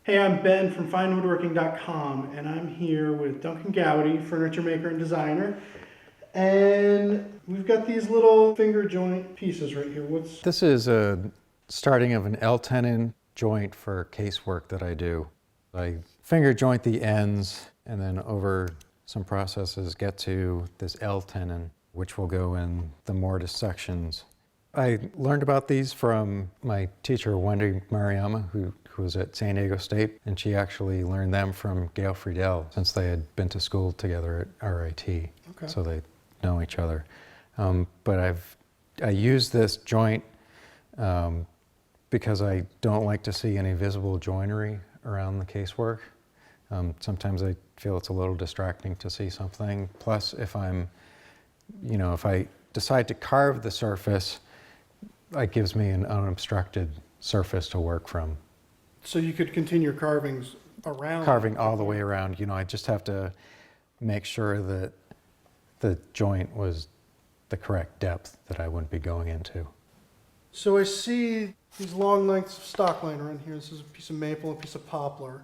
Hey, I'm Ben from FineWoodworking.com, and I'm here with Duncan Gowdy, furniture maker and designer. And we've got these little finger joint pieces right here. This is a starting of an L-tenon joint for casework that I do. I finger joint the ends and then over some processes get to this L-tenon, which will go in the mortise sections. I learned about these from my teacher, Wendy Mariama, who was at San Diego State, and she actually learned them from Gail Friedel since they had been to school together at RIT, Okay. So they know each other. But I use this joint because I don't like to see any visible joinery around the casework. Sometimes I feel it's a little distracting to see something. Plus, if I decide to carve the surface, it gives me an unobstructed surface to work from. So you could continue your carvings around? Carving all the way around. I just have to make sure that the joint was the correct depth that I wouldn't be going into. So I see these long lengths of stock line around here. This is a piece of maple and a piece of poplar.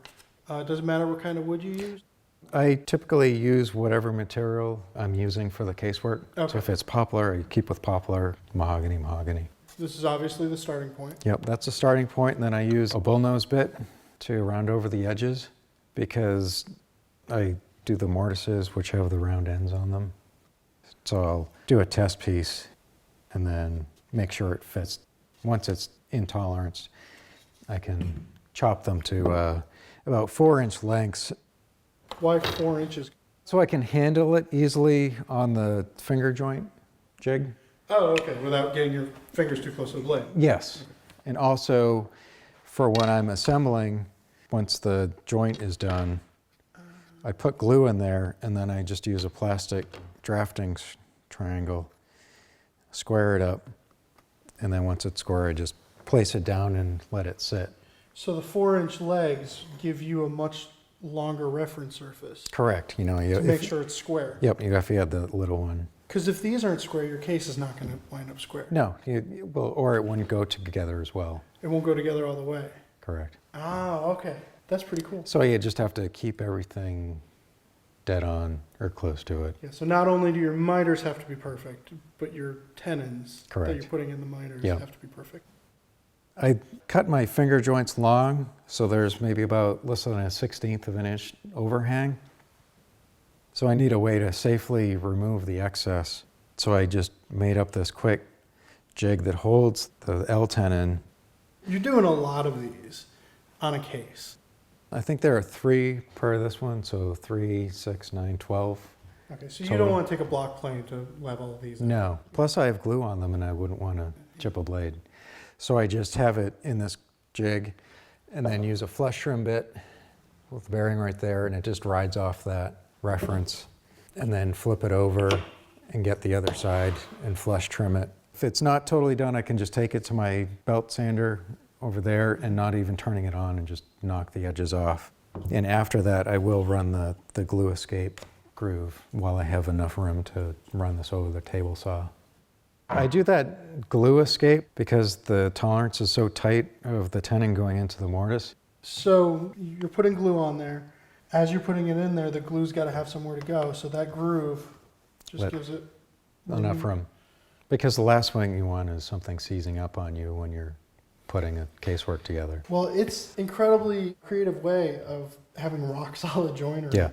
Does it matter what kind of wood you use? I typically use whatever material I'm using for the casework. Okay. So if it's poplar, I keep with poplar, mahogany. This is obviously the starting point. Yep, that's a starting point, and then I use a bullnose bit to round over the edges because I do the mortises which have the round ends on them. So I'll do a test piece and then make sure it fits. Once it's in tolerance, I can chop them to about 4-inch lengths. Why 4 inches? So I can handle it easily on the finger joint jig. Oh, okay, without getting your fingers too close to the blade. Yes, okay. And also for when I'm assembling, once the joint is done, I put glue in there and then I just use a plastic drafting triangle, square it up, and then once it's square, I just place it down and let it sit. So the 4-inch legs give you a much longer reference surface. Correct. To make sure it's square. Yep, if you had the little one. Because if these aren't square, your case is not going to wind up square. No, or it wouldn't go together as well. It won't go together all the way. Correct. Ah, okay. That's pretty cool. So you just have to keep everything dead on or close to it. Yeah, so not only do your miters have to be perfect, but your tenons Correct. that you're putting in the miters have to be perfect. I cut my finger joints long, so there's maybe about less than a 1/16 of an inch overhang. So I need a way to safely remove the excess. So I just made up this quick jig that holds the L-tenon. You're doing a lot of these on a case. I think there are 3 per this one, so 3, 6, 9, 12. Okay, so you don't want to take a block plane to level these? No. Plus I have glue on them and I wouldn't want to chip a blade. So I just have it in this jig and then use a flush trim bit with the bearing right there, and it just rides off that reference, and then flip it over and get the other side and flush trim it. If it's not totally done, I can just take it to my belt sander over there and not even turning it on and just knock the edges off. And after that, I will run the glue escape groove while I have enough room to run this over the table saw. I do that glue escape because the tolerance is so tight of the tenon going into the mortise. So you're putting glue on there. As you're putting it in there, the glue's got to have somewhere to go. So that groove just gives it enough room. Because the last thing you want is something seizing up on you when you're putting a casework together. Well, it's an incredibly creative way of having rock solid joinery. Yeah.